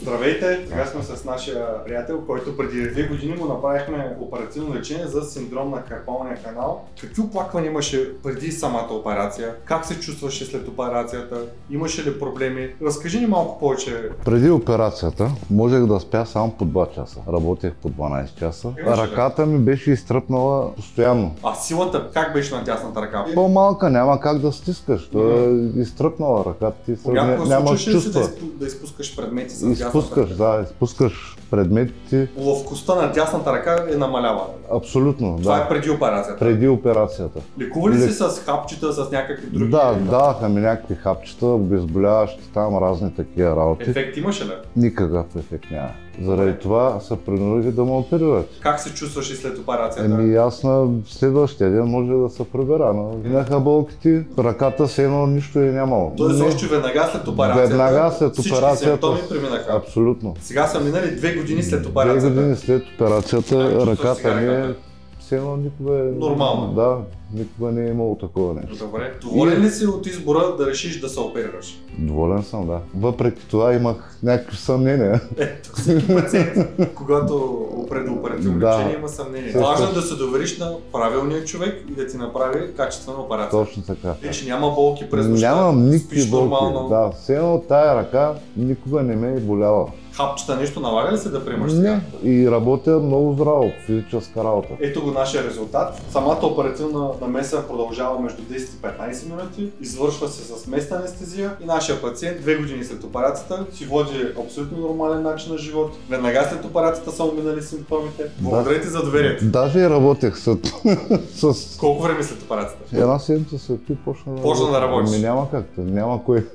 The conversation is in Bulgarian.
Здравейте! Сега сме с нашия приятел, който преди 2 години му направихме оперативно лечение за синдром на карпалния канал. Какви оплаквания имаше преди самата операция? Как се чувстваше след операцията? Имаше ли проблеми? Разкажи ни малко повече. Преди операцията можех да спя само по 2 часа. Работех по 12 часа. Ръката ми беше изтръпнала постоянно. А силата как беше на дясната ръка? По-малка, няма как да стискаш. Изтръпнала ръката ти, няма чувства. Да изпускаш предмети с изпускаш предметите. Ловкостта на дясната ръка е намалява. Абсолютно, Това е преди операцията? Преди операцията. Лекува ли си с хапчета, с някакви други? Да, даваха ми някакви хапчета, обезболяващи там, разни такива работи. Ефект имаше ли? Никакъв ефект няма. Заради това са принудили да ме оперират. Как се чувстваш след операцията? Аз на следващия ден може да се прибера, но минаха болките, ръката се едно нищо е нямало. Тоест още веднага след операцията? Веднага след операцията. Всички симптоми преминаха? Абсолютно. Сега са минали 2 години след операцията? 2 години след операцията ръката ми е все едно никога е... Нормално? Да, никога не е имало такова нещо. Добре. Доволен ли си от избора да решиш да се оперираш? Доволен съм, да. Въпреки това имах някакви съмнения. Тук всеки пациент, когато пред оперативно лечение има съмнение. Важно е да се довериш на правилния човек и да ти направи качествена операция. Точно така. Вече няма болки през нощта, нямам никакви болки. Нормално. Да, все едно тая ръка никога не ме е боляла. Хапчета нещо налага ли се да приемаш сега? Не, и работя много здраво, физическа работа. Ето го нашия резултат. Самата оперативна намеса продължава между 10 и 15 минути, извършва се с местна анестезия и нашия пациент 2 години след операцията си води абсолютно нормален начин на живот. Веднага след операцията са минали симптомите. Благодаря ти за доверието. Даже и работех с... Колко време след операцията? Една седмица след това почна да работиш. Няма как, няма кой.